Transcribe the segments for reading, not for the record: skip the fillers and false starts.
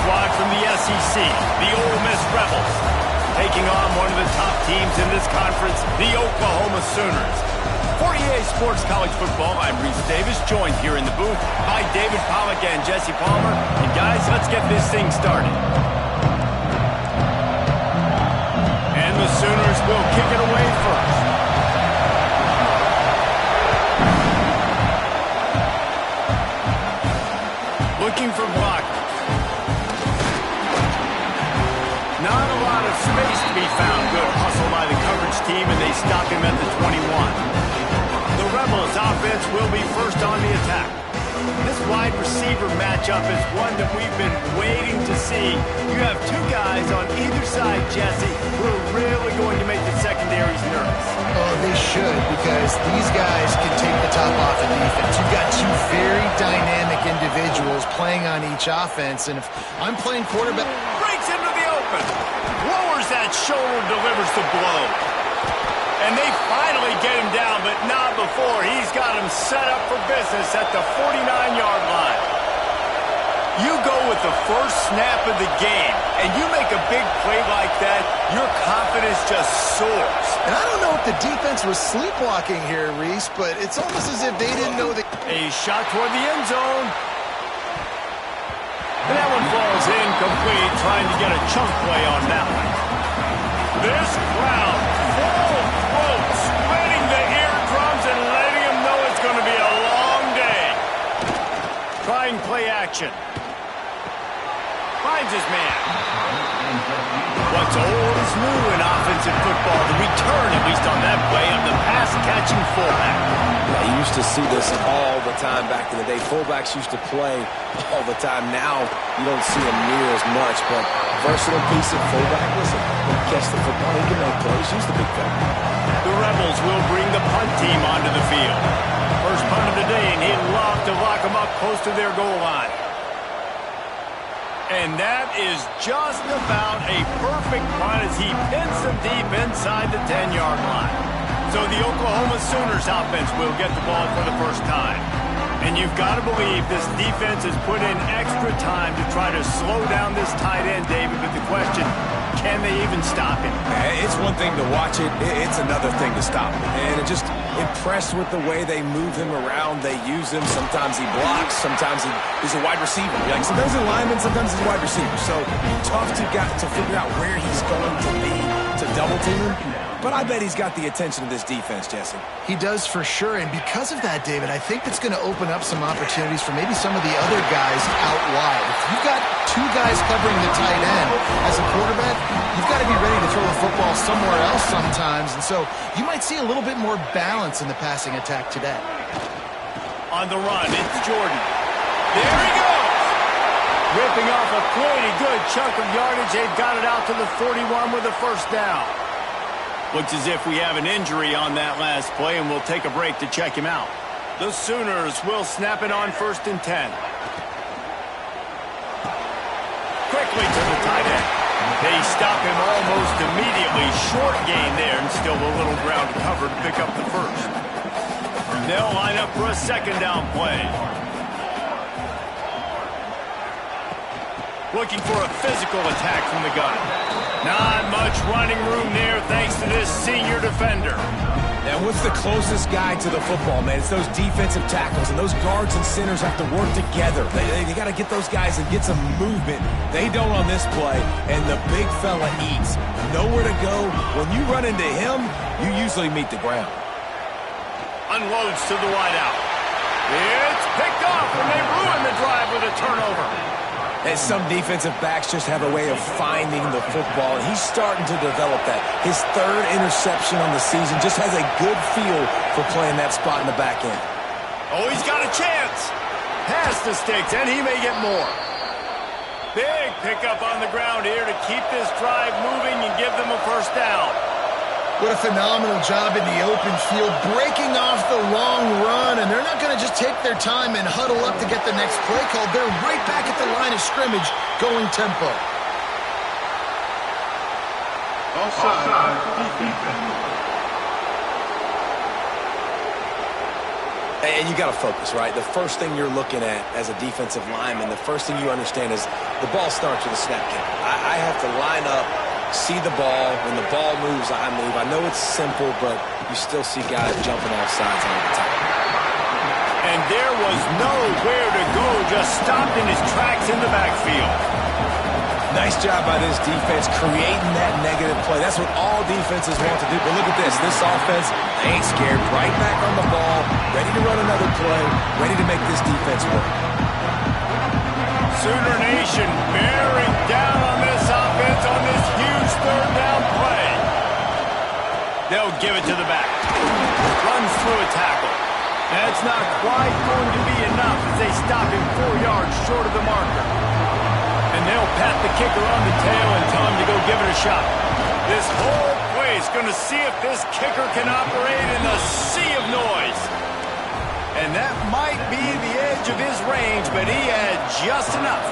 squad from the SEC, the Ole Miss Rebels, taking on one of the top teams in this conference, the Oklahoma Sooners. For EA Sports College Football, I'm Reese Davis, joined here in the booth by David Pollack and Jesse Palmer. And guys, let's get this thing started. And the Sooners will kick it away first. Looking for blockers. Not a lot of space to be found. Good hustle by the coverage team, and they stop him at the 21. The Rebels offense will be first on the attack. This wide receiver matchup is one that we've been waiting to see. You have two guys on either side, Jesse, who are really going to make the secondaries nervous. Oh, they should, because these guys can take the top off the defense. You've got two very dynamic individuals playing on each offense, and if I'm playing quarterback... Breaks into the open. Lowers that shoulder, delivers the blow. And they finally get him down, but not before. He's got him set up for business at the 49-yard line. You go with the first snap of the game, and you make a big play like that, your confidence just soars. And I don't know if the defense was sleepwalking here, Reese, but it's almost as if they didn't know that... A shot toward the end zone. And that one falls incomplete, trying to get a chunk play on that one. This crowd, full throat, splitting the eardrums and letting them know it's going to be a long day. Trying play action. Finds his man. What's old is new in offensive football. The return, at least on that play, of the pass-catching fullback. Yeah, you used to see this all the time back in the day. Fullbacks used to play all the time. Now, you don't see them near as much, but versatile piece of fullback. Listen, catch the football, he can make plays. Use the big fella. The Rebels will bring the punt team onto the field. First punt of the day, and he'd love to lock them up close to their goal line. And that is just about a perfect punt as he pins them deep inside the 10-yard line. So the Oklahoma Sooners offense will get the ball for the first time. And you've got to believe this defense has put in extra time to try to slow down this tight end, David. But the question, can they even stop him? It's one thing to watch it. It's another thing to stop him. And it just impressed with the way they move him around. They use him. Sometimes he blocks. Sometimes he's a wide receiver. Like sometimes he's a lineman. Sometimes he's a wide receiver. So tough to figure out where he's going to be to double team him. But I bet he's got the attention of this defense, Jesse. He does for sure, and because of that, David, I think it's going to open up some opportunities for maybe some of the other guys out wide. If you've got two guys covering the tight end as a quarterback, you've got to be ready to throw the football somewhere else sometimes, and so you might see a little bit more balance in the passing attack today. On the run, it's Jordan. There he goes! Ripping off a pretty good chunk of yardage. They've got it out to the 41 with a first down. Looks as if we have an injury on that last play, and we'll take a break to check him out. The Sooners will snap it on 1st and 10. Quickly to the tight end. They stop him almost immediately. Short gain there, and still a little ground to cover to pick up the first. They'll line up for a second down play. Looking for a physical attack from the gun. Not much running room there thanks to this senior defender. And what's the closest guy to the football, man? It's those defensive tackles, and those guards and centers have to work together. They got to get those guys and get some movement. They don't on this play, and the big fella eats. Nowhere to go. When you run into him, you usually meet the ground. Unloads to the wideout. It's picked off, and they ruin the drive with a turnover. And some defensive backs just have a way of finding the football, and he's starting to develop that. His 3rd interception on the season, just has a good feel for playing that spot in the back end. Oh, he's got a chance. Past the sticks, and he may get more. Big pickup on the ground here to keep this drive moving and give them a first down. What a phenomenal job in the open field, breaking off the long run, and they're not going to just take their time and huddle up to get the next play called. They're right back at the line of scrimmage, going tempo. Offside. And you got to focus, right? The first thing you're looking at as a defensive lineman, the first thing you understand is the ball starts with a snap kick. I have to line up, see the ball. When the ball moves, I move. I know it's simple, but you still see guys jumping off sides all the time. And there was nowhere to go, just stopped in his tracks in the backfield. Nice job by this defense creating that negative play. That's what all defenses want to do. But look at this. This offense, they ain't scared. Right back on the ball, ready to run another play, ready to make this defense work. Sooner Nation bearing down on this offense on this huge third down play. They'll give it to the back. Runs through a tackle. That's not quite going to be enough as they stop him 4 yards short of the marker. And they'll pat the kicker on the tail and tell him to go give it a shot. This whole play is going to see if this kicker can operate in the sea of noise. And that might be the edge of his range, but he had just enough.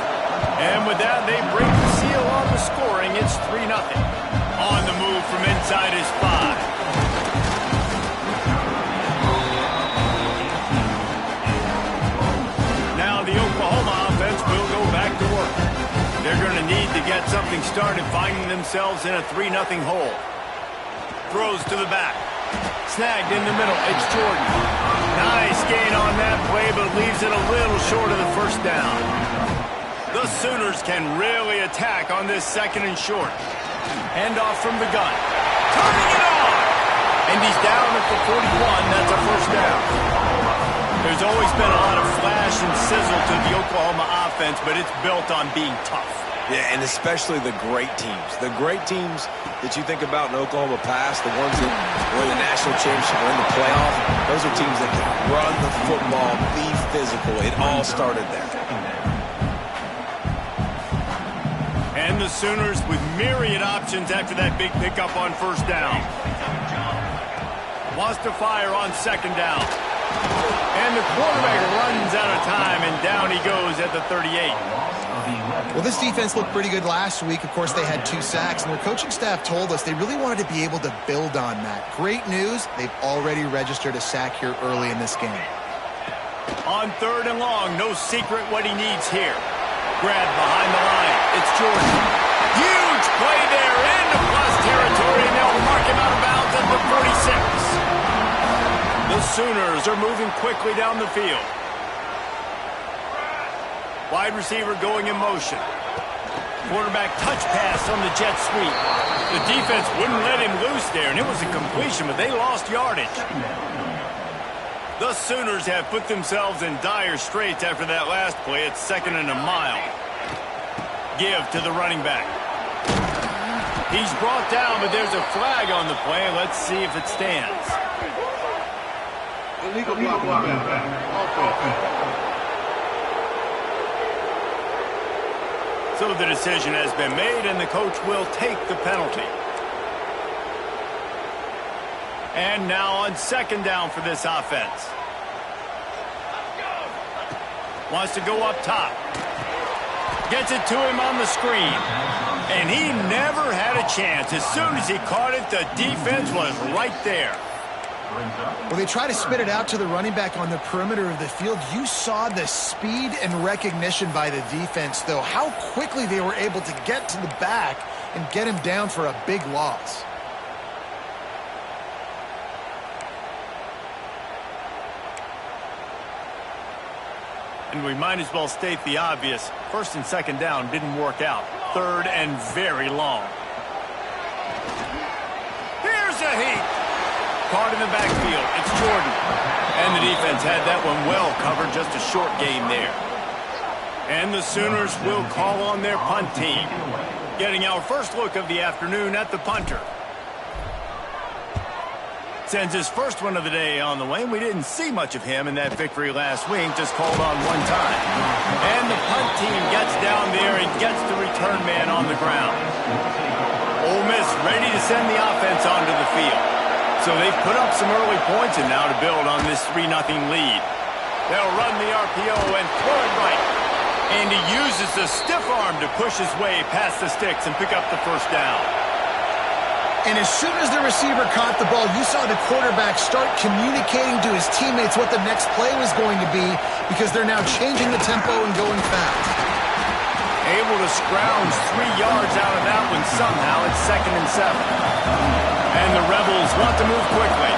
And with that, they break the seal on the scoring. It's 3-0. On the move from inside his 5. Now the Oklahoma offense will go back to work. They're going to need to get something started, finding themselves in a 3-0 hole. Throws to the back. Snagged in the middle. It's Jordan. Nice gain on that play, but leaves it a little short of the first down. The Sooners can really attack on this 2nd and short. Handoff from the gun. Turning it on! And he's down at the 41. That's a first down. There's always been a lot of flash and sizzle to the Oklahoma offense, but it's built on being tough. Yeah, and especially the great teams. The great teams that you think about in Oklahoma past, the ones that win the national championship or in the playoff, those are teams that can run the football, be physical. It all started there. And the Sooners with myriad options after that big pickup on first down. Wants to fire on 2nd down. And the quarterback runs out of time, and down he goes at the 38. Well, this defense looked pretty good last week. Of course, they had 2 sacks, and their coaching staff told us they really wanted to be able to build on that. Great news, they've already registered a sack here early in this game. On 3rd and long, no secret what he needs here. Grab behind the line. It's Jordan. Huge play there into plus territory, and they'll mark him out of bounds at the 46. The Sooners are moving quickly down the field. Wide receiver going in motion. Quarterback touch pass on the jet sweep. The defense wouldn't let him loose there, and it was a completion, but they lost yardage. The Sooners have put themselves in dire straits after that last play. It's 2nd and a mile. Give to the running back. He's brought down, but there's a flag on the play. Let's see if it stands. Illegal block. So the decision has been made, and the coach will take the penalty. And now on 2nd down for this offense. Wants to go up top. Gets it to him on the screen. And he never had a chance. As soon as he caught it, the defense was right there. Well, they try to spit it out to the running back on the perimeter of the field. You saw the speed and recognition by the defense, though, how quickly they were able to get to the back and get him down for a big loss. And we might as well state the obvious. 1st and 2nd down didn't work out. 3rd and very long. Here's a heat. Caught in the backfield. It's Jordan. And the defense had that one well covered. Just a short gain there. And the Sooners will call on their punt team. Getting our first look of the afternoon at the punter. Sends his first one of the day on the way. We didn't see much of him in that victory last week. Just called on one time. And the punt team gets down there and gets the return man on the ground. Ole Miss ready to send the offense onto the field. So they've put up some early points and now to build on this 3-0 lead. They'll run the RPO and throw it right. And he uses the stiff arm to push his way past the sticks and pick up the first down. And as soon as the receiver caught the ball, you saw the quarterback start communicating to his teammates what the next play was going to be because they're now changing the tempo and going fast. Able to scrounge 3 yards out of that one somehow. It's 2nd and 7. And the Rebels want to move quickly.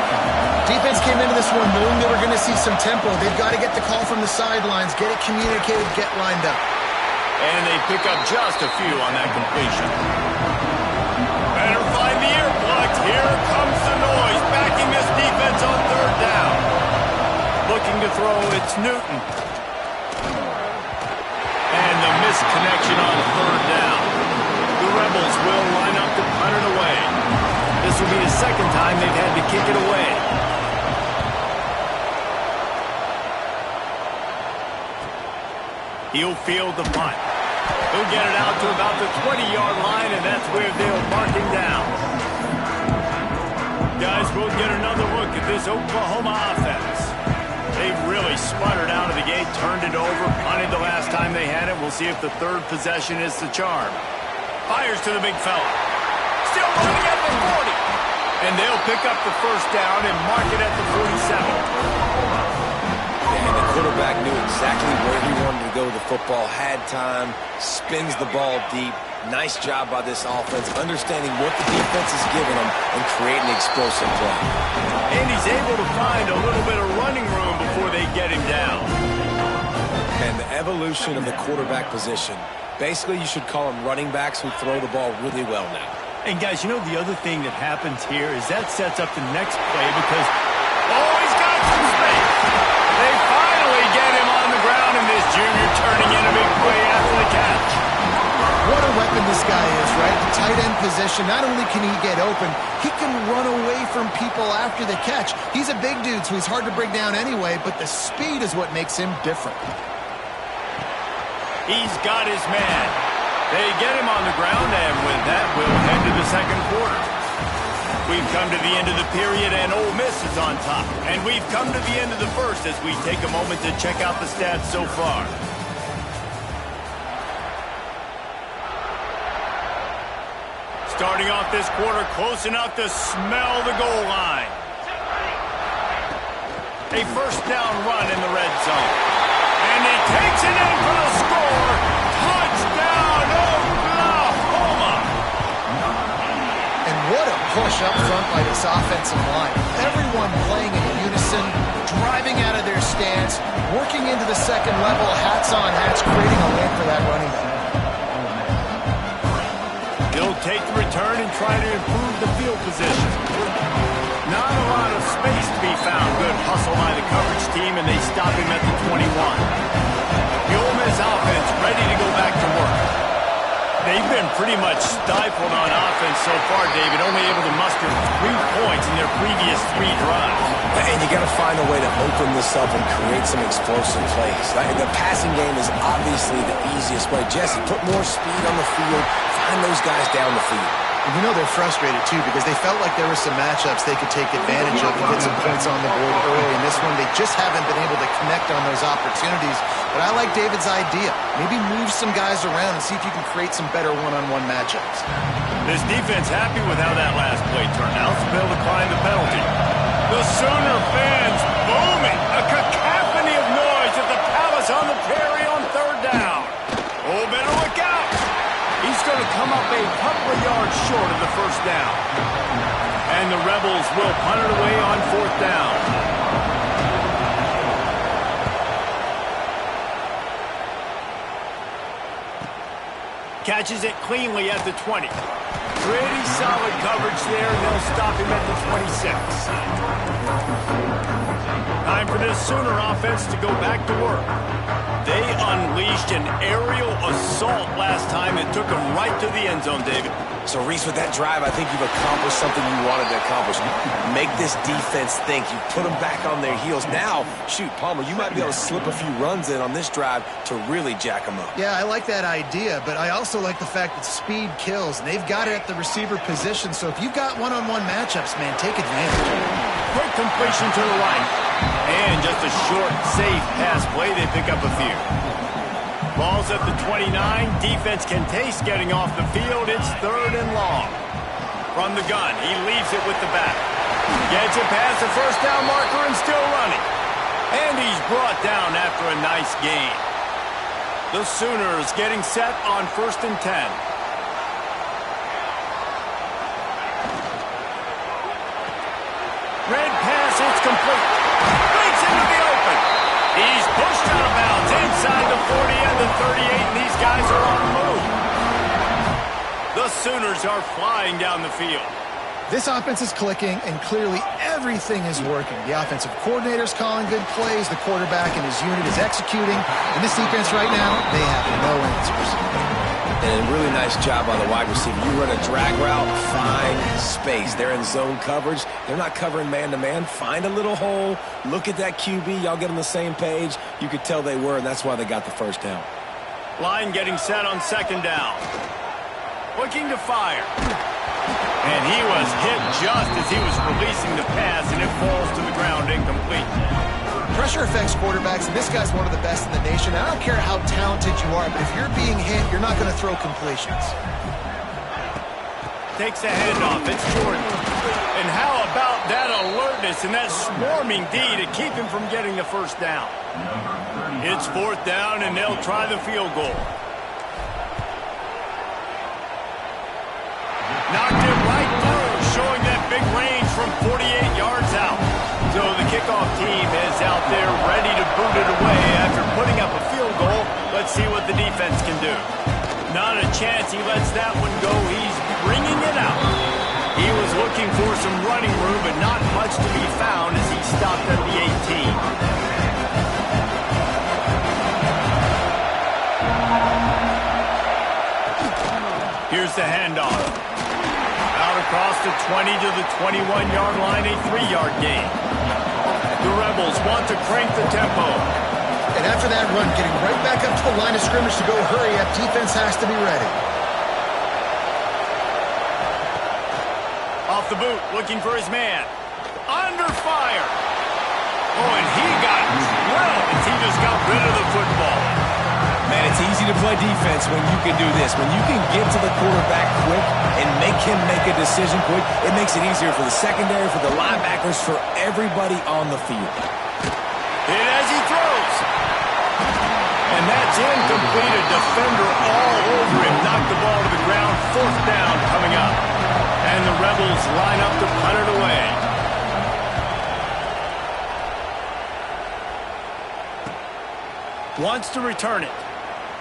Defense came into this one knowing they were going to see some tempo. They've got to get the call from the sidelines, get it communicated, get lined up. And they pick up just a few on that completion. Better find the earplugs. Here comes the noise, backing this defense on 3rd down. Looking to throw, it's Newton. And the missed connection on 3rd down. The Rebels will line up to punt it away. This will be the 2nd time they've had to kick it away. He'll field the punt. He'll get it out to about the 20-yard line, and that's where they'll mark him down. Guys, we'll get another look at this Oklahoma offense. They've really sputtered out of the gate, turned it over, punted the last time they had it. We'll see if the 3rd possession is the charm. Fires to the big fella. Still running at the 40. And they'll pick up the 1st down and mark it at the 47. And the quarterback knew exactly where he wanted to go with the football, had time, spins the ball deep. Nice job by this offense, understanding what the defense is giving them and creating explosive play. And he's able to find a little bit of running room before they get him down. And the evolution of the quarterback position. Basically, you should call them running backs who throw the ball really well now. And guys, you know the other thing that happens here is that sets up the next play because, oh, he's got some space. They finally get him on the ground, and this junior turning in a big play after the catch. What a weapon this guy is, right? The tight end position, not only can he get open, he can run away from people after the catch. He's a big dude, so he's hard to bring down anyway, but the speed is what makes him different. He's got his man. They get him on the ground, and with that, we'll head to the 2nd quarter. We've come to the end of the period, and Ole Miss is on top. And we've come to the end of the 1st as we take a moment to check out the stats so far. Starting off this quarter close enough to smell the goal line. A 1st down run in the red zone. And he takes it in for the score. Touchdown, Oklahoma! And what a push up front by this offensive line. Everyone playing in unison, driving out of their stance, working into the 2nd level, hats on hats, creating a lane for that running back. He'll take the return and try to improve the field position. Not a lot of space to be found. Good hustle by the coverage team, and they stop him at the 21. The Ole Miss offense ready to go back to work. They've been pretty much stifled on offense so far, David, only able to muster 3 points in their previous 3 drives. And you got to find a way to open this up and create some explosive plays. The passing game is obviously the easiest way. Jesse, put more speed on the field, find those guys down the field. And you know they're frustrated, too, because they felt like there were some matchups they could take advantage of and get some points on the board early. In this one, they just haven't been able to connect on those opportunities. But I like David's idea. Maybe move some guys around and see if you can create some better one-on-one matchups. This defense happy with how that last play turned out, so they'll decline the penalty. The Sooner fans booming. A cacophony of noise at the Palace on the Prairie on 3rd down. Oh, better look out. He's going to come up a couple of yards short of the 1st down. And the Rebels will punt it away on 4th down. Catches it cleanly at the 20. Pretty solid coverage there, and they'll stop him at the 26. Time for this Sooner offense to go back to work. They unleashed an aerial assault last time and took them right to the end zone, David. So, Reese, with that drive, I think you've accomplished something you wanted to accomplish. Make this defense think. You put them back on their heels. Now, shoot, Palmer, you might be able to slip a few runs in on this drive to really jack them up. Yeah, I like that idea, but I also like the fact that speed kills. And they've got it at the receiver position, so if you've got one-on-one matchups, man, take advantage. Quick completion to the right. And just a short, safe pass play. They pick up a few. Ball's at the 29. Defense can taste getting off the field. It's 3rd and long. From the gun, he leaves it with the back. Gets it past the first down marker and still running. And he's brought down after a nice gain. The Sooners getting set on 1st and 10. Red pass, it's complete. Breaks into the open. He's pushed out of bounds inside the 40 and the 38, and these guys are on the move. The Sooners are flying down the field. This offense is clicking, and clearly everything is working. The offensive coordinator's calling good plays. The quarterback and his unit is executing. In this defense right now, they have no answers. And a really nice job on the wide receiver. You run a drag route, find space. They're in zone coverage. They're not covering man-to-man. Find a little hole. Look at that QB. Y'all get on the same page. You could tell they were, and that's why they got the first down. Line getting set on 2nd down. Looking to fire. And he was hit just as he was releasing the pass, and it falls to the ground incomplete. Pressure affects quarterbacks, and this guy's one of the best in the nation. I don't care how talented you are, but if you're being hit, you're not going to throw completions. Takes a handoff. It's Jordan. And how about that alertness and that swarming D to keep him from getting the first down? It's 4th down, and they'll try the field goal. Knocked it right through, showing that big range from 48 yards out. So the kickoff team is out there ready to boot it away after putting up a field goal. Let's see what the defense can do. Not a chance he lets that one go. He's bringing it out. He was looking for some running room, but not much to be found as he stopped at the 18. Here's the handoff. Across the 20 to the 21-yard line, a 3-yard gain. The Rebels want to crank the tempo. And after that run, getting right back up to the line of scrimmage to go hurry up, defense has to be ready. Off the boot, looking for his man. Under fire. Oh, and he got drilled as he just got rid of the football. Man, it's easy to play defense when you can do this. When you can get to the quarterback quick and make him make a decision quick, it makes it easier for the secondary, for the linebackers, for everybody on the field. Hit as he throws. And that's incomplete. A defender all over him. Knocked the ball to the ground. 4th down coming up. And the Rebels line up to punt it away. Wants to return it.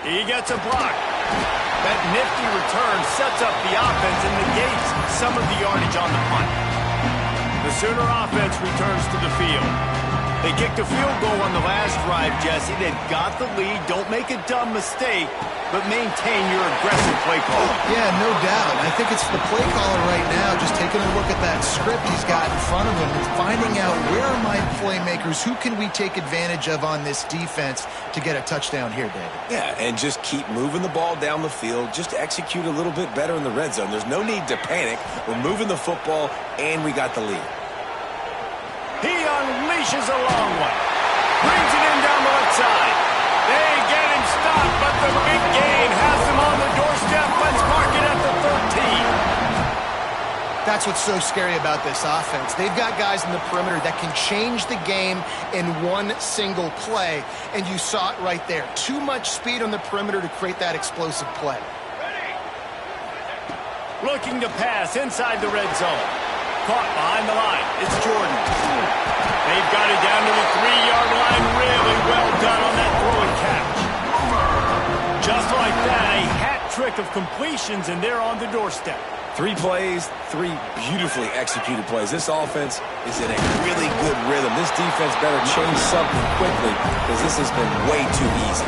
He gets a block. That nifty return sets up the offense and negates some of the yardage on the punt. The Sooner offense returns to the field. They kicked a field goal on the last drive, Jesse. They've got the lead. Don't make a dumb mistake, but maintain your aggressive play call. Yeah, no doubt. I think it's the play caller right now, just taking a look at that script he's got in front of him and finding out where are my playmakers, who can we take advantage of on this defense to get a touchdown here, David. Yeah, and just keep moving the ball down the field. Just execute a little bit better in the red zone. There's no need to panic. We're moving the football, and we got the lead. He unleashes a long one. Brings it in down the left side. They get him stopped, but the big gain has him on the doorstep. Let's mark it at the 13. That's what's so scary about this offense. They've got guys in the perimeter that can change the game in one single play, and you saw it right there. Too much speed on the perimeter to create that explosive play. Looking to pass inside the red zone. Caught behind the line. It's Jordan. They've got it down to the 3-yard line. Really well done on that throw and catch. Just like that, a hat trick of completions, and they're on the doorstep. 3 plays, 3 beautifully executed plays. This offense is in a really good rhythm. This defense better change something quickly because this has been way too easy.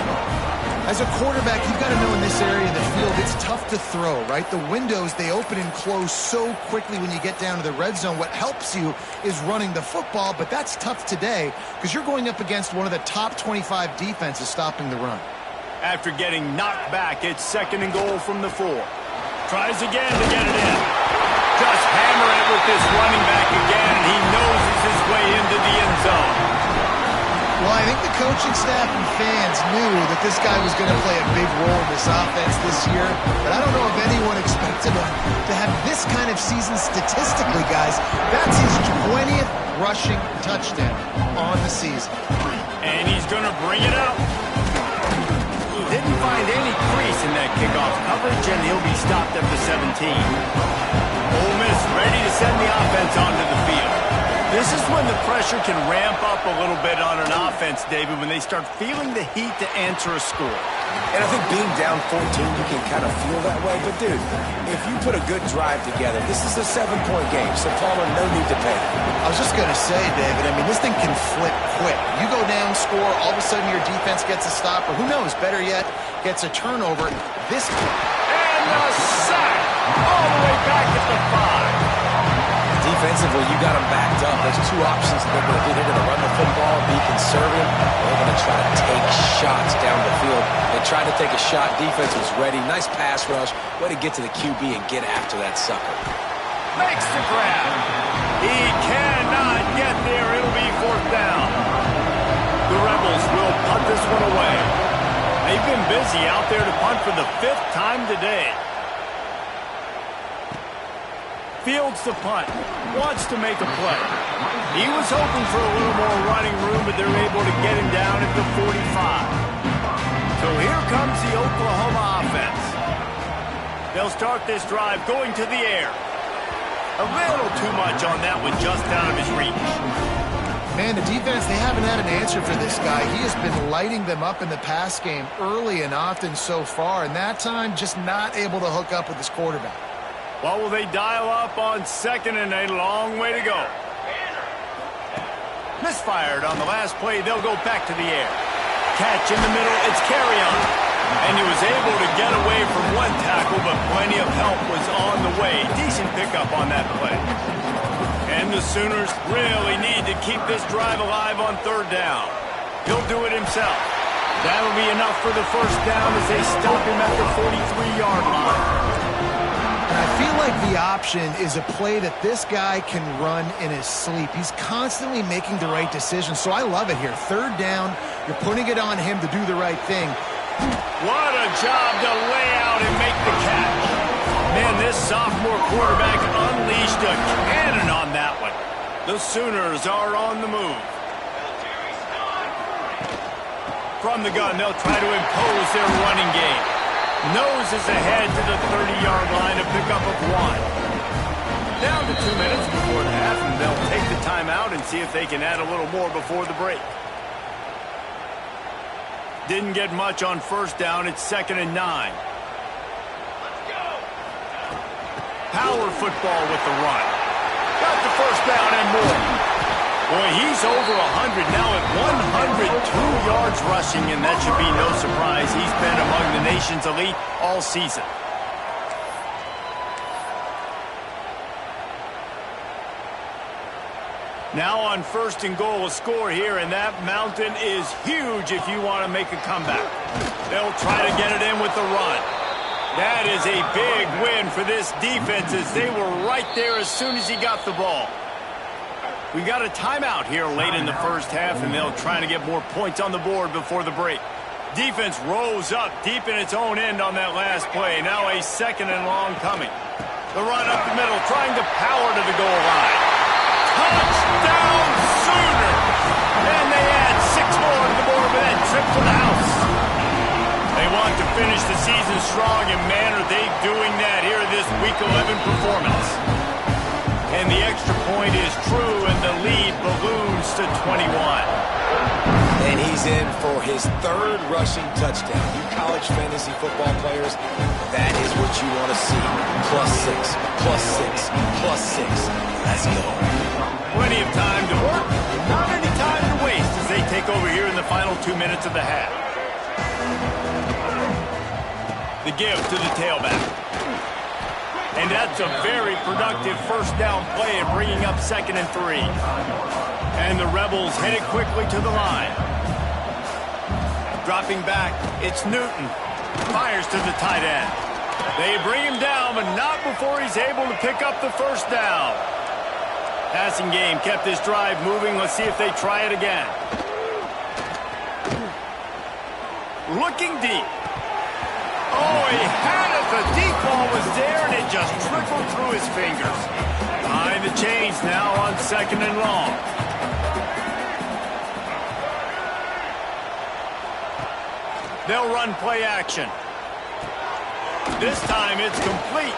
As a quarterback, you've got to know in this area of the field, it's tough to throw, right? The windows, they open and close so quickly when you get down to the red zone. What helps you is running the football, but that's tough today because you're going up against one of the top 25 defenses stopping the run. After getting knocked back, it's 2nd and goal from the 4. Tries again to get it in. Just hammer it with this running back again, and he noses his way into the end zone. Well, I think the coaching staff and fans knew that this guy was going to play a big role in this offense this year, but I don't know if anyone expected him to have this kind of season statistically, guys. That's his 20th rushing touchdown on the season. And he's going to bring it up. Didn't find any crease in that kickoff coverage, and he'll be stopped at the 17. Ole Miss ready to send the offense onto the field. This is when the pressure can ramp up a little bit on an offense, David, when they start feeling the heat to answer a score. And I think being down 14, you can kind of feel that way. But, dude, if you put a good drive together, this is a 7-point game, so Palmer, no need to panic. I was just going to say, David, I mean, this thing can flip quick. You go down, score, all of a sudden your defense gets a stop, or who knows, better yet, gets a turnover. And a sack all the way back at the 5. Defensively, you got them backed up. There's two options that they're going to do. They're going to run the football, be conservative, or they're going to try to take shots down the field. They tried to take a shot. Defense was ready. Nice pass rush. Way to get to the QB and get after that sucker. Makes the grab. He cannot get there. It'll be 4th down. The Rebels will punt this one away. They've been busy out there to punt for the 5th time today. Fields the punt, wants to make a play. He was hoping for a little more running room, but they're able to get him down at the 45. So here comes the Oklahoma offense. They'll start this drive going to the air. A little too much on that one, just out of his reach. Man, the defense, they haven't had an answer for this guy. He has been lighting them up in the pass game early and often so far, and that time just not able to hook up with his quarterback. What will they dial up on 2nd and a long way to go? Misfired on the last play. They'll go back to the air. Catch in the middle. It's carry on. And he was able to get away from one tackle, but plenty of help was on the way. Decent pickup on that play. And the Sooners really need to keep this drive alive on 3rd down. He'll do it himself. That'll be enough for the 1st down as they stop him at the 43-yard line. I feel like the option is a play that this guy can run in his sleep. He's constantly making the right decision, so I love it here. 3rd down, you're putting it on him to do the right thing. What a job to lay out and make the catch. Man, this sophomore quarterback unleashed a cannon on that one. The Sooners are on the move. From the gun, they'll try to impose their running game. Noses ahead to the 30-yard line, a pickup of 1. Down to 2 minutes before the half, and they'll take the timeout and see if they can add a little more before the break. Didn't get much on 1st down. It's 2nd and 9. Let's go. Power football with the run. Got the 1st down and more. Boy, he's over 100 now at 102 yards rushing, and that should be no surprise. He's been among the nation's elite all season. Now on 1st and goal, a score here, and that mountain is huge if you want to make a comeback. They'll try to get it in with the run. That is a big win for this defense as they were right there as soon as he got the ball. We got a timeout here late in the 1st half, and they'll try to get more points on the board before the break. Defense rose up deep in its own end on that last play. Now a 2nd and long coming. The run up the middle, trying to power to the goal line. Touchdown Sooners! And they add 6 more to the board with that trip to the house. They want to finish the season strong, and man, are they doing that here in this Week 11 performance. And the extra point is true, and the lead balloons to 21. And he's in for his 3rd rushing touchdown. You college fantasy football players, that is what you want to see. +6, +6, +6. Let's go. Plenty of time to work, not any time to waste as they take over here in the final 2 minutes of the half. The give to the tailback. And that's a very productive 1st down play and bringing up 2nd and 3. And the Rebels headed quickly to the line. Dropping back, it's Newton. Fires to the tight end. They bring him down, but not before he's able to pick up the 1st down. Passing game kept this drive moving. Let's see if they try it again. looking deep. Oh, he had it. The deep ball was there, and it just trickled through his fingers. Behind the chains now on 2nd and long. They'll run play action. This time it's complete.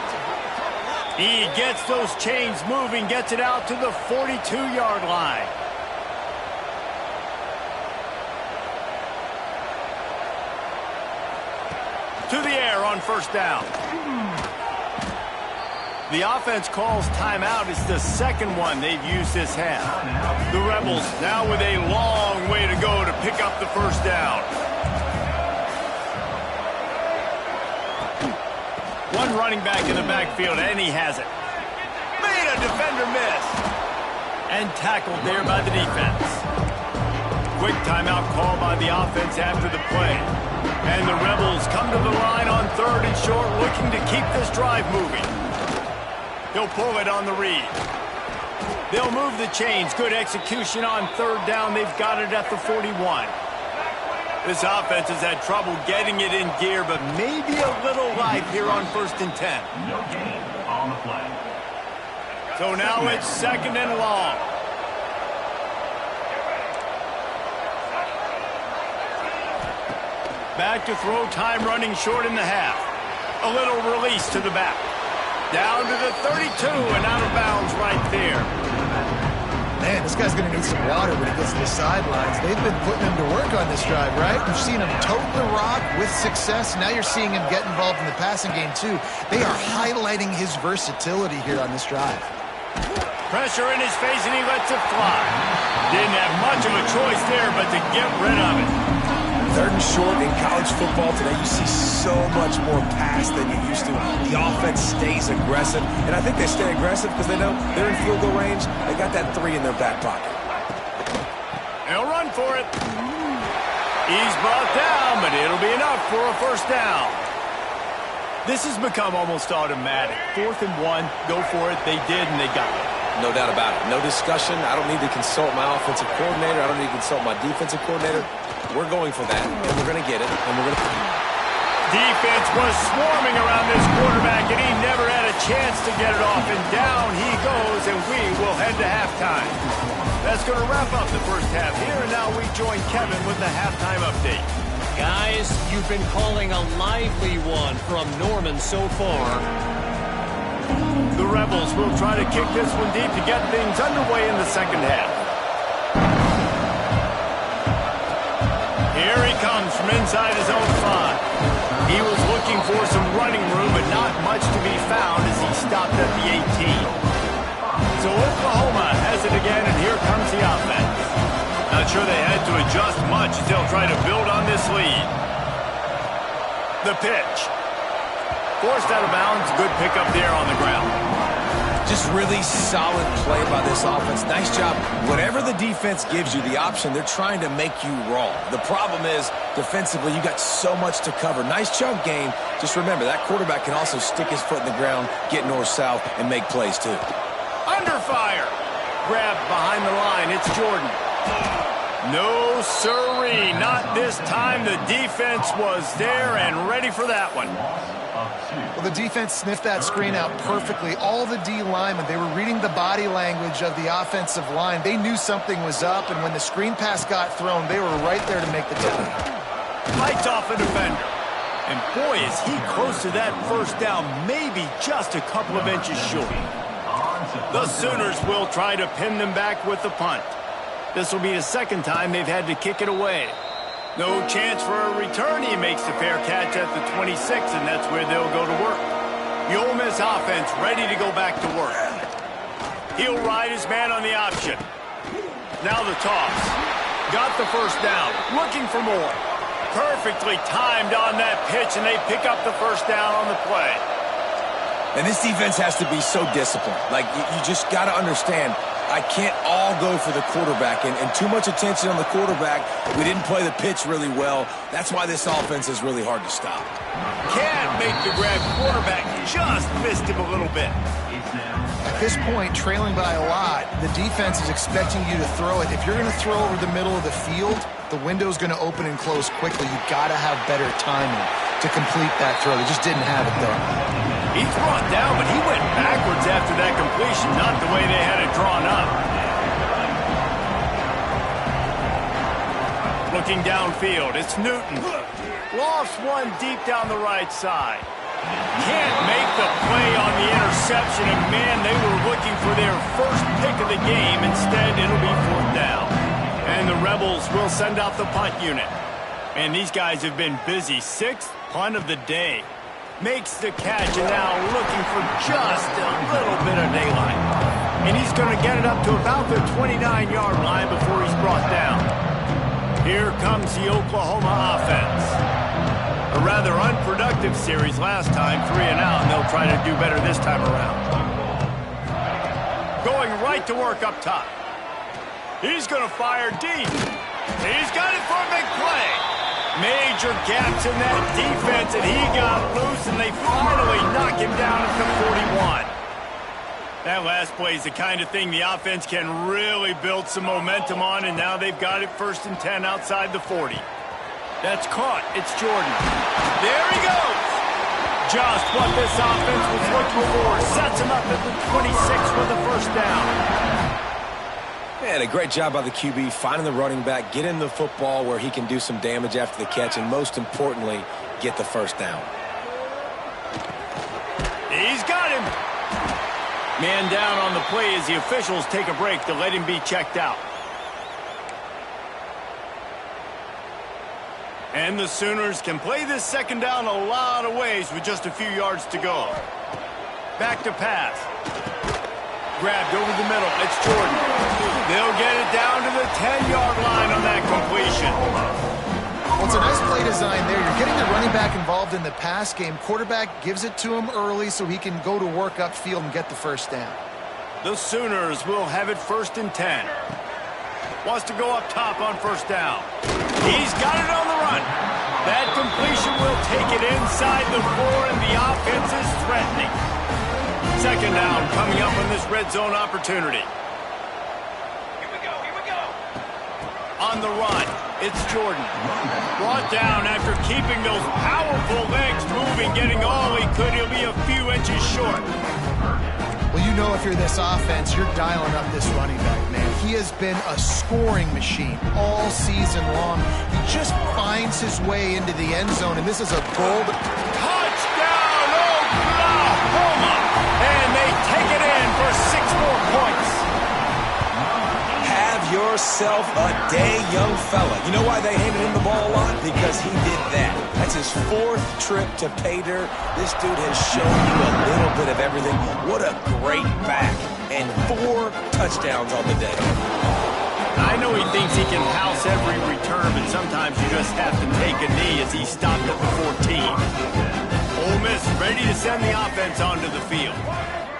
He gets those chains moving, gets it out to the 42-yard line. To the air on 1st down. The offense calls timeout. It's the 2nd one they've used this half. The Rebels now with a long way to go to pick up the 1st down. One running back in the backfield, and he has it. Made a defender miss. And tackled there by the defense. Quick timeout call by the offense after the play. And the Rebels come to the line on 3rd and short, looking to keep this drive moving. He'll pull it on the read. They'll move the chains. Good execution on 3rd down. They've got it at the 41. This offense has had trouble getting it in gear, but maybe a little life here on 1st and 10. No gain on the play. So now it's 2nd and long. Back to throw, time running short in the half. A little release to the back. Down to the 32 and out of bounds right there. Man, this guy's going to need some water when he gets to the sidelines. They've been putting him to work on this drive, right? You've seen him tote the rock with success. Now you're seeing him get involved in the passing game, too. They are highlighting his versatility here on this drive. Pressure in his face, and he lets it fly. Didn't have much of a choice there, but to get rid of it. 3rd and short in college football today, you see so much more pass than you used to. The offense stays aggressive, and I think they stay aggressive because they know they're in field goal range. They got that 3 in their back pocket. They'll run for it. He's brought down, but it'll be enough for a 1st down. This has become almost automatic. 4th and 1, go for it. They did, and they got it. No doubt about it. No discussion. I don't need to consult my offensive coordinator. I don't need to consult my defensive coordinator. We're going for that, and we're going to get it, and we're going to... Defense was swarming around this quarterback, and he never had a chance to get it off, and down he goes, and we will head to halftime. That's going to wrap up the 1st half here, and now we join Kevin with the halftime update. Guys, you've been calling a lively one from Norman so far. The Rebels will try to kick this one deep to get things underway in the 2nd half. Here he comes from inside his own 5. He was looking for some running room, but not much to be found as he stopped at the 18. So Oklahoma has it again, and here comes the offense. Not sure they had to adjust much as they'll try to build on this lead. The pitch. Forced out of bounds, good pickup there on the ground. Just really solid play by this offense. Nice job. Whatever the defense gives you the option, they're trying to make you roll. The problem is, defensively, you got so much to cover. Nice chunk gain. Just remember, that quarterback can also stick his foot in the ground, get north-south, and make plays, too. Under fire. Grabbed behind the line. It's Jordan. No sirree. Not this time. The defense was there and ready for that one. Well, the defense sniffed that screen out perfectly. All the D linemen, they were reading the body language of the offensive line. They knew something was up, and when the screen pass got thrown, they were right there to make the tackle. Fights off a defender. And boy, is he close to that 1st down, maybe just a couple of inches short. The Sooners will try to pin them back with the punt. This will be the 2nd time they've had to kick it away. No chance for a return. He makes the fair catch at the 26, and that's where they'll go to work. The Ole Miss offense ready to go back to work. He'll ride his man on the option. Now the toss. Got the 1st down. Looking for more. Perfectly timed on that pitch, and they pick up the 1st down on the play. And this defense has to be so disciplined. Like, you just got to understand, I can't all go for the quarterback, and too much attention on the quarterback. We didn't play the pitch really well. That's why this offense is really hard to stop. Can't make the grab. Quarterback just missed him a little bit. At this point, trailing by a lot, the defense is expecting you to throw it. If you're going to throw over the middle of the field, the window's going to open and close quickly, you got to have better timing to complete that throw. They just didn't have it, though. He's brought down, but he went backwards after that completion, not the way they had it drawn up. Looking downfield, it's Newton. Lofts one deep down the right side. Can't make the play on the interception, and man, they were looking for their first pick of the game. Instead, it'll be 4th down. And the Rebels will send out the punt unit. And these guys have been busy. 6th punt of the day. Makes the catch, and now looking for just a little bit of daylight. And he's going to get it up to about the 29-yard line before he's brought down. Here comes the Oklahoma offense. A rather unproductive series last time, 3 and out, and they'll try to do better this time around. Going right to work up top. He's going to fire deep. He's got it for a big play. Major gaps in that defense, and he got loose, and they finally knock him down at the 41. That last play is the kind of thing the offense can really build some momentum on, and now they've got it 1st and 10 outside the 40. That's caught. It's Jordan. There he goes. Just what this offense was looking for. Sets him up at the 26 for the 1st down. Man, a great job by the QB, finding the running back, getting the football where he can do some damage after the catch, and most importantly, get the 1st down. He's got him. Man down on the play as the officials take a break to let him be checked out. And the Sooners can play this 2nd down a lot of ways with just a few yards to go. Back to pass. Grabbed over the middle. It's Jordan. They'll get it down to the 10-yard line on that completion. Well, it's a nice play design there. You're getting the running back involved in the pass game. Quarterback gives it to him early so he can go to work upfield and get the 1st down. The Sooners will have it 1st and 10. Wants to go up top on 1st down. He's got it on the run. That completion will take it inside the 4, and the offense is threatening. 2nd down coming up on this red zone opportunity. Here we go. On the run, it's Jordan. Brought down after keeping those powerful legs moving, getting all he could. He'll be a few inches short. Well, you know if you're this offense, you're dialing up this running back, man. He has been a scoring machine all season long. He just finds his way into the end zone, and this is a golden... Touchdown, Oklahoma! And they take it in for 6 more points. Have yourself a day, young fella. You know why they handed him the ball a lot? Because he did that. That's his 4th trip to pay dirt. This dude has shown you a little bit of everything. What a great back. And 4 touchdowns on the day. I know he thinks he can house every return, but sometimes you just have to take a knee as he stopped at the 14. Ole Miss ready to send the offense onto the field.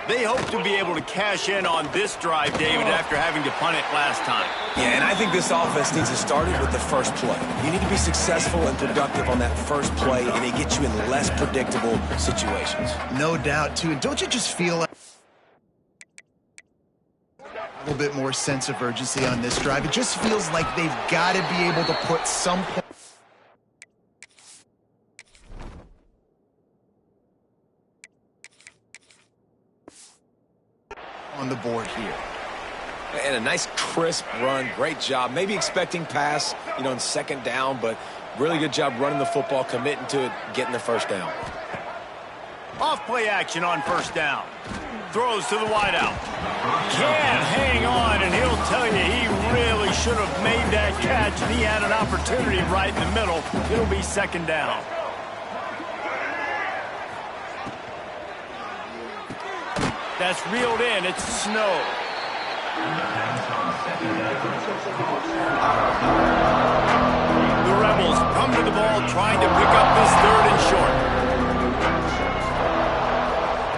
They hope to be able to cash in on this drive, David, after having to punt it last time. Yeah, and I think this offense needs to start it with the 1st play. You need to be successful and productive on that 1st play, and it gets you in less predictable situations. No doubt, too. And don't you just feel like a little bit more sense of urgency on this drive? It just feels like they've got to be able to put some point on the board here. And a nice crisp run, great job. Maybe expecting pass, in 2nd down, but really good job running the football, committing to it, getting the 1st down. Off play action on 1st down. Throws to the wideout. Can't hang on, and he'll tell you he really should have made that catch, and he had an opportunity right in the middle. It'll be 2nd down. That's reeled in. It's Snow. The Rebels come to the ball trying to pick up this 3rd and short.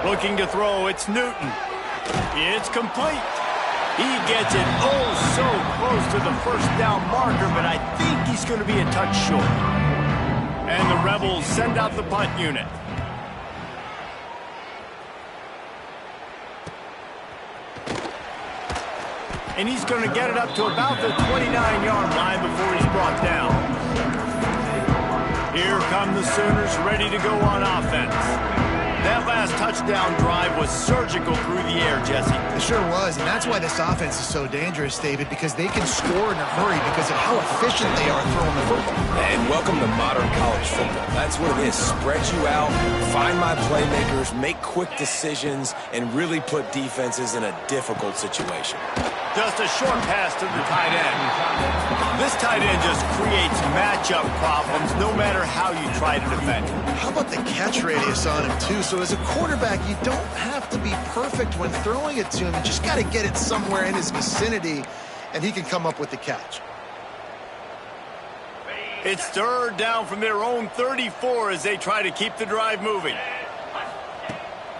Looking to throw, it's Newton. It's complete. He gets it so close to the 1st down marker, but I think he's going to be a touch short. And the Rebels send out the punt unit. And he's going to get it up to about the 29-yard line before he's brought down. Here come the Sooners ready to go on offense. That last touchdown drive was surgical through the air, Jesse. It sure was, and that's why this offense is so dangerous, David, because they can score in a hurry because of how efficient they are throwing the football. And welcome to modern college football. That's what it is. Spread you out, find my playmakers, make quick decisions, and really put defenses in a difficult situation. Just a short pass to the tight end. This tight end just creates matchup problems no matter how you try to defend him. How about the catch radius on him, too? So as a quarterback, you don't have to be perfect when throwing it to him. You just got to get it somewhere in his vicinity, and he can come up with the catch. It's third down from their own 34 as they try to keep the drive moving.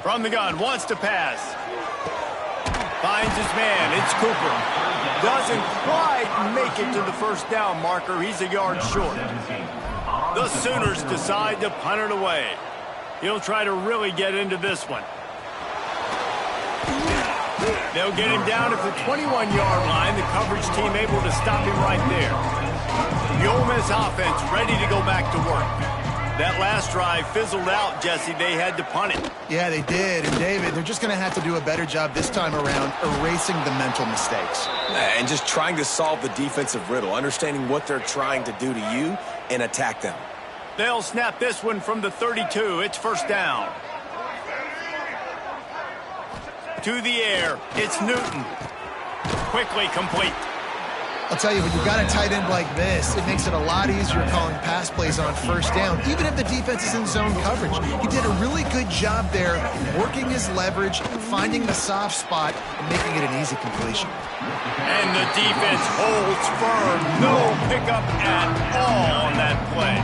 From the gun, wants to pass. Finds his man. It's Cooper. Doesn't quite make it to the first down marker. He's a yard short. The Sooners decide to punt it away. He'll try to really get into this one. They'll get him down at the 21-yard line. The coverage team able to stop him right there. The Ole Miss offense ready to go back to work. That last drive fizzled out, Jesse. They had to punt it. Yeah, they did. And, David, they're just going to have to do a better job this time around erasing the mental mistakes. And just trying to solve the defensive riddle, understanding what they're trying to do to you and attack them. They'll snap this one from the 32. It's first down. To the air. It's Newton. Quickly complete. I'll tell you, when you've got a tight end like this, it makes it a lot easier calling pass plays on first down, even if the defense is in zone coverage. He did a really good job there, working his leverage, finding the soft spot, and making it an easy completion. And the defense holds firm. No pickup at all on that play.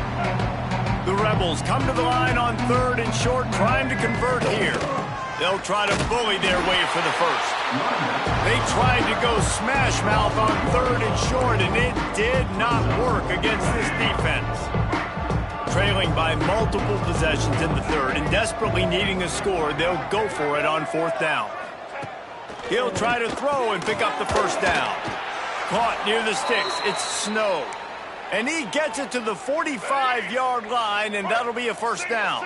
The Rebels come to the line on third and short, trying to convert here. They'll try to bully their way for the first. They tried to go smash mouth on third and short, and it did not work against this defense. Trailing by multiple possessions in the third and desperately needing a score, they'll go for it on fourth down. He'll try to throw and pick up the first down. Caught near the sticks. It's Snow. And he gets it to the 45-yard line, and that'll be a first down.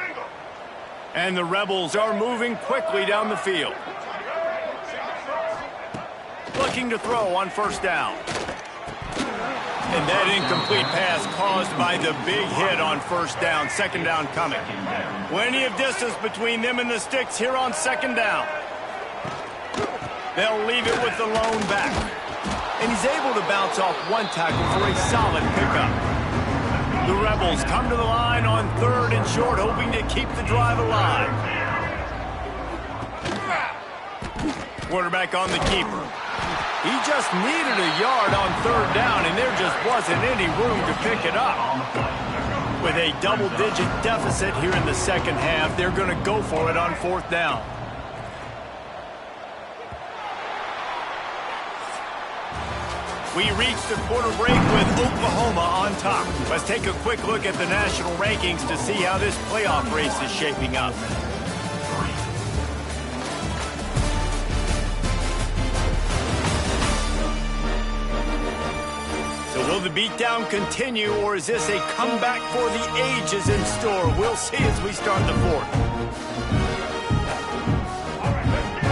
And the Rebels are moving quickly down the field. Looking to throw on first down. And that incomplete pass caused by the big hit on first down. Second down coming. Plenty of distance between them and the sticks here on second down. They'll leave it with the lone back. And he's able to bounce off one tackle for a solid pickup. The Rebels come to the line on third and short, hoping to keep the drive alive. Quarterback on the keeper. He just needed a yard on third down, and there just wasn't any room to pick it up. With a double-digit deficit here in the second half, they're going to go for it on fourth down. We reached the quarter break with Oklahoma on top. Let's take a quick look at the national rankings to see how this playoff race is shaping up. So will the beatdown continue, or is this a comeback for the ages in store? We'll see as we start the fourth.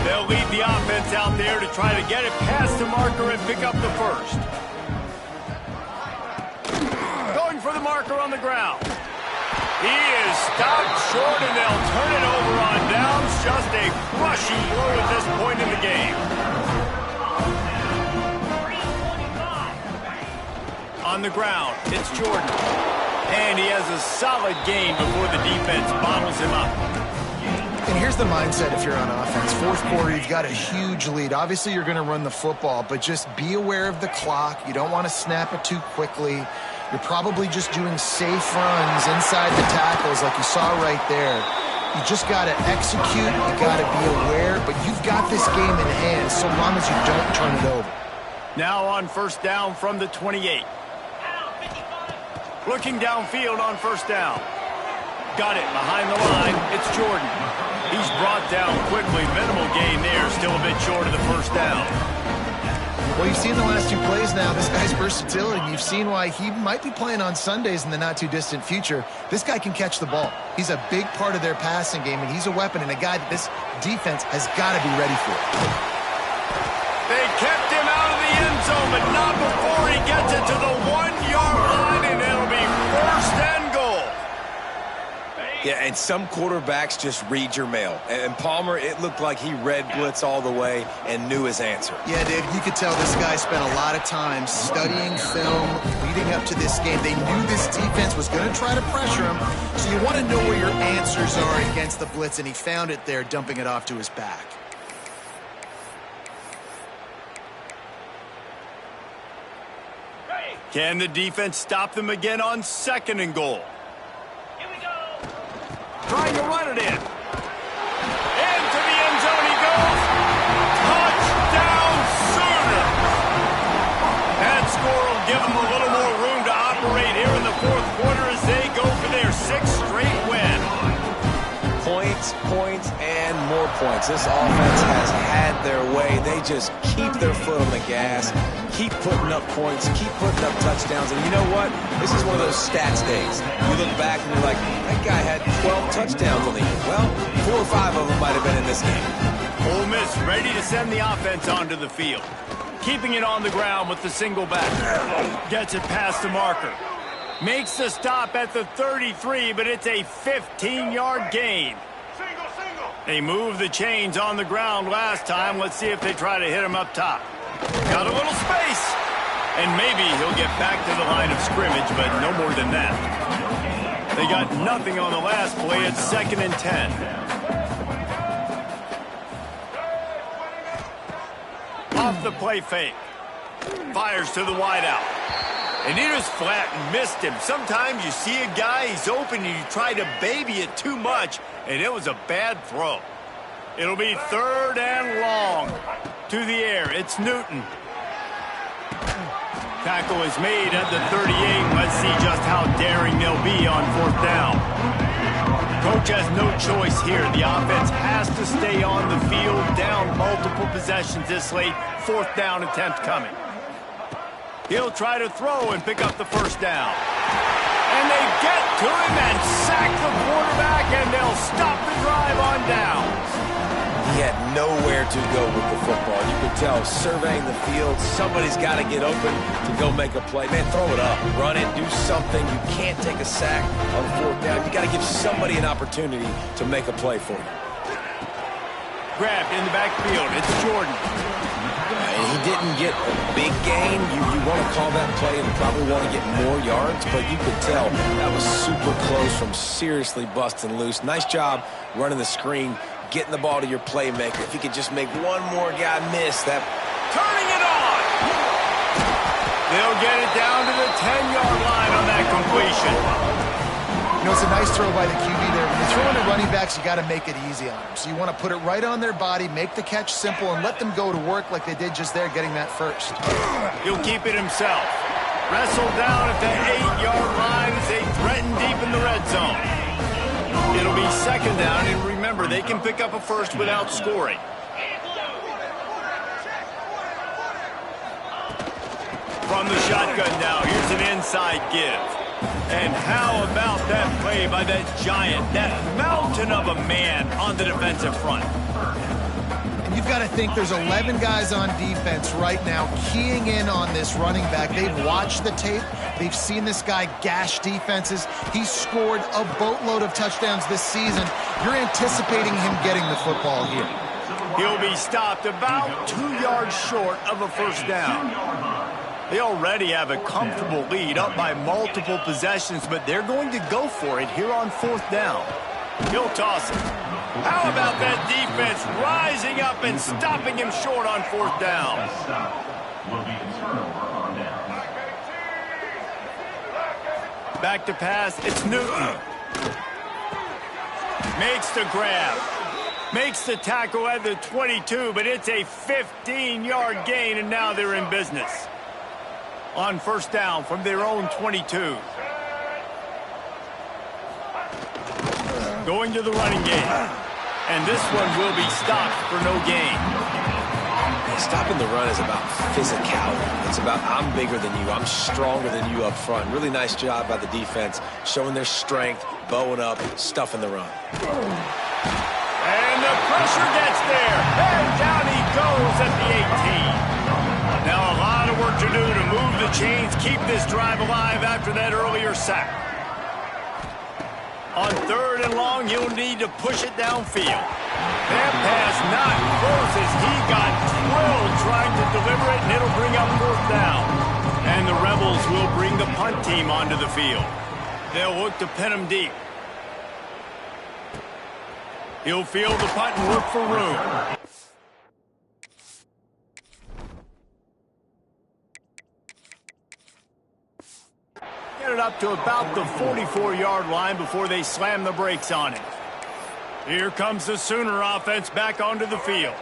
They'll lead the offense out there to try to get it past the marker and pick up the first. Going for the marker on the ground. He is stopped short, and they'll turn it over on downs. Just a crushing blow at this point in the game. On the ground, it's Jordan. And he has a solid gain before the defense bottles him up. And here's the mindset if you're on offense. Fourth quarter, you've got a huge lead. Obviously, you're going to run the football, but just be aware of the clock. You don't want to snap it too quickly. You're probably just doing safe runs inside the tackles like you saw right there. You just got to execute. You got to be aware, but you've got this game in hand so long as you don't turn it over. Now on first down from the 28. Looking downfield on first down. Got it behind the line. It's Jordan. He's brought down quickly. Minimal gain there. Still a bit short of the first down. Well, you've seen the last two plays now. This guy's versatility. You've seen why he might be playing on Sundays in the not-too-distant future. This guy can catch the ball. He's a big part of their passing game, and he's a weapon and a guy that this defense has got to be ready for. They kept him out of the end zone, but not before he gets it to the 1-yard line, and it'll be first and goal. Yeah, and some quarterbacks just read your mail. And Palmer, it looked like he read blitz all the way and knew his answer. Yeah, Dave, you could tell this guy spent a lot of time studying film leading up to this game. They knew this defense was going to try to pressure him, so you want to know where your answers are against the blitz, and he found it there, dumping it off to his back. Can the defense stop them again on 2nd and goal? Trying to run it in. Into the end zone he goes. Touchdown Sooners. That score will give them a little more room to operate here in the 4th quarter as they go for their 6th straight win. Points, points, and more points. This offense has had their way. They just keep their foot on the gas, keep putting up points, keep putting up touchdowns. And you know what? This is one of those stats days. You look back and you're like, that guy had 12 touchdowns on the year. Well, 4 or 5 of them might have been in this game. Ole Miss ready to send the offense onto the field. Keeping it on the ground with the single back. Gets it past the marker. Makes the stop at the 33, but it's a 15-yard gain. They moved the chains on the ground last time. Let's see if they try to hit him up top. Got a little space. And maybe he'll get back to the line of scrimmage, but no more than that. They got nothing on the last play. It's 2nd and 10. Off the play fake. Fires to the wideout. And he just flat and missed him. Sometimes you see a guy, he's open, and you try to baby it too much, and it was a bad throw. It'll be 3rd and long. To the air, it's Newton. Tackle is made at the 38. Let's see just how daring they'll be on 4th down. Coach has no choice here. The offense has to stay on the field, down multiple possessions this late. 4th down attempt coming. He'll try to throw and pick up the 1st down. And they get to him and sack the quarterback, and they'll stop the drive on downs. He had nowhere to go with the football. You could tell, surveying the field, somebody's got to get open to go make a play. Man, throw it up, run it, do something. You can't take a sack on 4th down. You got to give somebody an opportunity to make a play for you. Grabbed in the backfield. It's Jordan. He didn't get a big gain. You want to call that play and probably want to get more yards, but you could tell that was super close from seriously busting loose. Nice job running the screen, getting the ball to your playmaker. If you could just make one more guy miss that. Turning it on. They'll get it down to the 10-yard line on that completion. You know, it's a nice throw by the QB there. When you're throwing to running backs, you got to make it easy on them. So you want to put it right on their body, make the catch simple, and let them go to work like they did just there, getting that first. He'll keep it himself. Wrestled down at the 8-yard line as they threaten deep in the red zone. It'll be 2nd down, and remember, they can pick up a first without scoring. From the shotgun now, here's an inside give. And how about that play by that giant, that mountain of a man on the defensive front? And you've got to think there's 11 guys on defense right now keying in on this running back. They've watched the tape. They've seen this guy gash defenses. He's scored a boatload of touchdowns this season. You're anticipating him getting the football here. He'll be stopped about 2 yards short of a 1st down. They already have a comfortable lead, up by multiple possessions, but they're going to go for it here on 4th down. He'll toss it. How about that defense rising up and stopping him short on 4th down? Back to pass, it's Newton. Makes the grab. Makes the tackle at the 22, but it's a 15-yard gain, and now they're in business. On 1st down from their own 22. Going to the running game. And this one will be stopped for no gain. It's stopping the run is about physicality. It's about I'm bigger than you, I'm stronger than you up front. Really nice job by the defense, showing their strength, bowing up, stuffing the run. And the pressure gets there. And down he goes at the 18. Now a lot of work to do to move the chains, keep this drive alive after that earlier sack. On 3rd and long, he'll need to push it downfield. That pass not close as he got drilled trying to deliver it, and it'll bring up 4th down. And the Rebels will bring the punt team onto the field. They'll look to pin him deep. He'll field the punt and look for room. Get it up to about the 44-yard line before they slam the brakes on it. Here comes the Sooner offense back onto the field.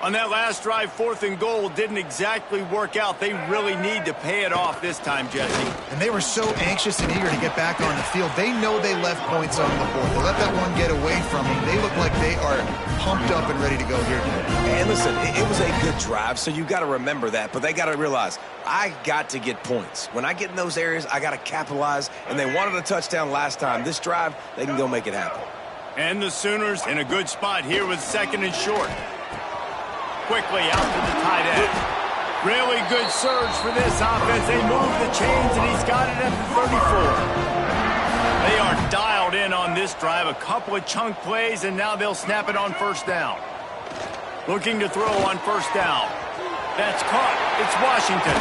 On that last drive, 4th and goal didn't exactly work out. They really need to pay it off this time, Jesse. And they were so anxious and eager to get back on the field. They know they left points on the board. They let that one get away from them. They look like they are pumped up and ready to go here today. And listen, it was a good drive, so you got to remember that. But they got to realize, I got to get points. When I get in those areas, I got to capitalize. And they wanted a touchdown last time. This drive, they can go make it happen. And the Sooners in a good spot here with 2nd and short. Quickly out to the tight end. Really good surge for this offense. They move the chains, and he's got it at the 34. They are dialed in on this drive. A couple of chunk plays, and now they'll snap it on 1st down. Looking to throw on 1st down. That's caught. It's Washington.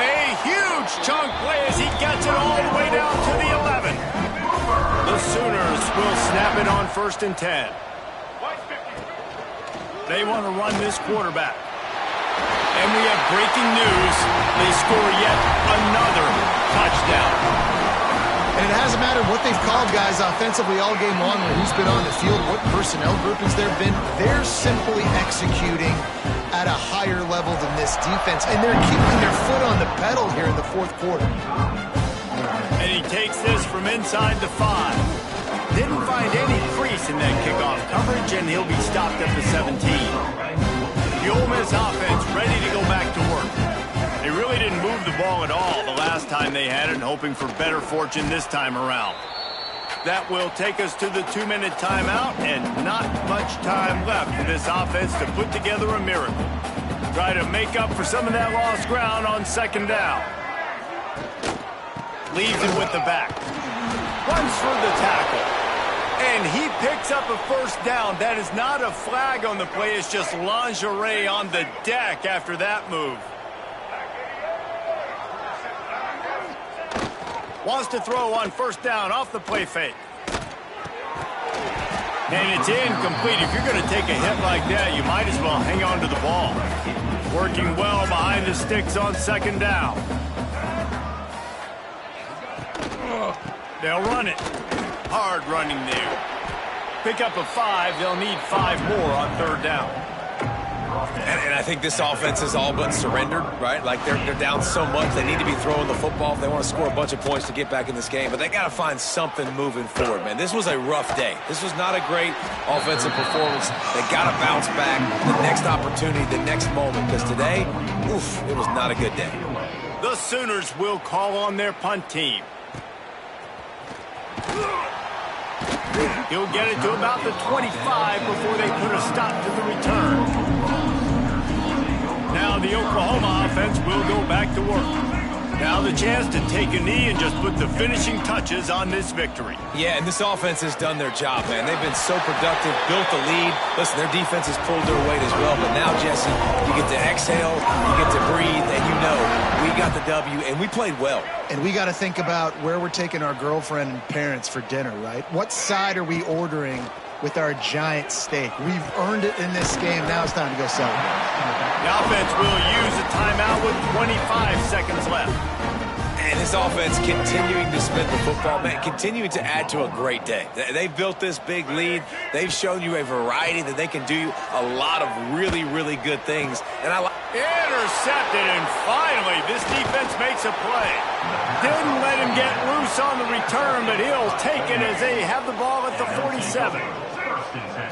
A huge chunk play as he gets it all the way down to the 11. The Sooners will snap it on 1st and 10. They want to run this quarterback. And we have breaking news. They score yet another touchdown. And it hasn't mattered what they've called guys offensively all game long, or who's been on the field, what personnel groupings there have been. They're simply executing at a higher level than this defense. And they're keeping their foot on the pedal here in the 4th quarter. And he takes this from inside the 5. Didn't find any crease in that kickoff coverage, and he'll be stopped at the 17. The Ole Miss offense ready to go back to work. They really didn't move the ball at all the last time they had it, hoping for better fortune this time around. That will take us to the 2-minute timeout, and not much time left for this offense to put together a miracle. Try to make up for some of that lost ground on 2nd down. Leaves it with the back. Runs through the tackle. And he picks up a 1st down. That is not a flag on the play. It's just lingerie on the deck after that move. Wants to throw on 1st down off the play fake. And it's incomplete. If you're going to take a hit like that, you might as well hang on to the ball. Working well behind the sticks on 2nd down. They'll run it. Hard running there. Pick up a 5. They'll need 5 more on 3rd down. And I think this offense is all but surrendered, right? Like they're down so much, they need to be throwing the football if they want to score a bunch of points to get back in this game. But they got to find something moving forward, man. This was a rough day. This was not a great offensive performance. They got to bounce back the next opportunity, the next moment. Because today, oof, it was not a good day. The Sooners will call on their punt team. He'll get it to about the 25 before they put a stop to the return. Now the Oklahoma offense will go back to work. Now the chance to take a knee and just put the finishing touches on this victory. Yeah, and this offense has done their job, man. They've been so productive, built the lead. Listen, their defense has pulled their weight as well. But now, Jesse, you get to exhale, you get to breathe, and you know we got the W, and we played well. And we got to think about where we're taking our girlfriend and parents for dinner, right? What side are we ordering with our giant steak? We've earned it in this game. Now it's time to go celebrate. The offense will use a timeout with 25 seconds left. And this offense continuing to spin the football, man, continuing to add to a great day. They've built this big lead. They've shown you a variety that they can do a lot of really, really good things. And I like intercepted, and finally this defense makes a play. Didn't let him get loose on the return, but he'll take it as they have the ball at the 47.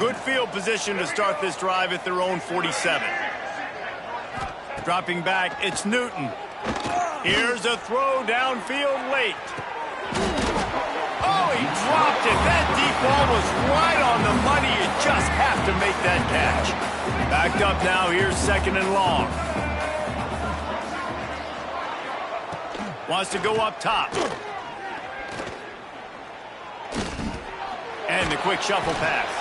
Good field position to start this drive at their own 47. Dropping back, it's Newton. Here's a throw downfield late. Oh, he dropped it. That deep ball was right on the money. You just have to make that catch. Backed up now. Here's second and long. Wants to go up top. And the quick shuffle pass.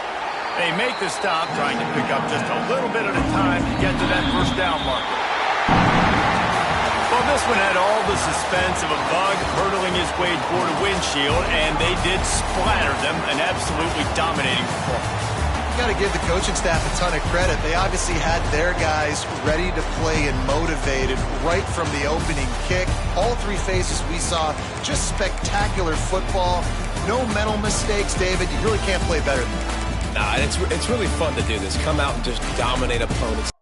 They make the stop, trying to pick up just a little bit at a time to get to that first down marker. Well, this one had all the suspense of a bug hurtling his way toward a windshield, and they did splatter them. An absolutely dominating performance. You got to give the coaching staff a ton of credit. They obviously had their guys ready to play and motivated right from the opening kick. All three phases we saw, just spectacular football. No mental mistakes, David. You really can't play better than that. Nah, it's really fun to do this. Come out and just dominate opponents.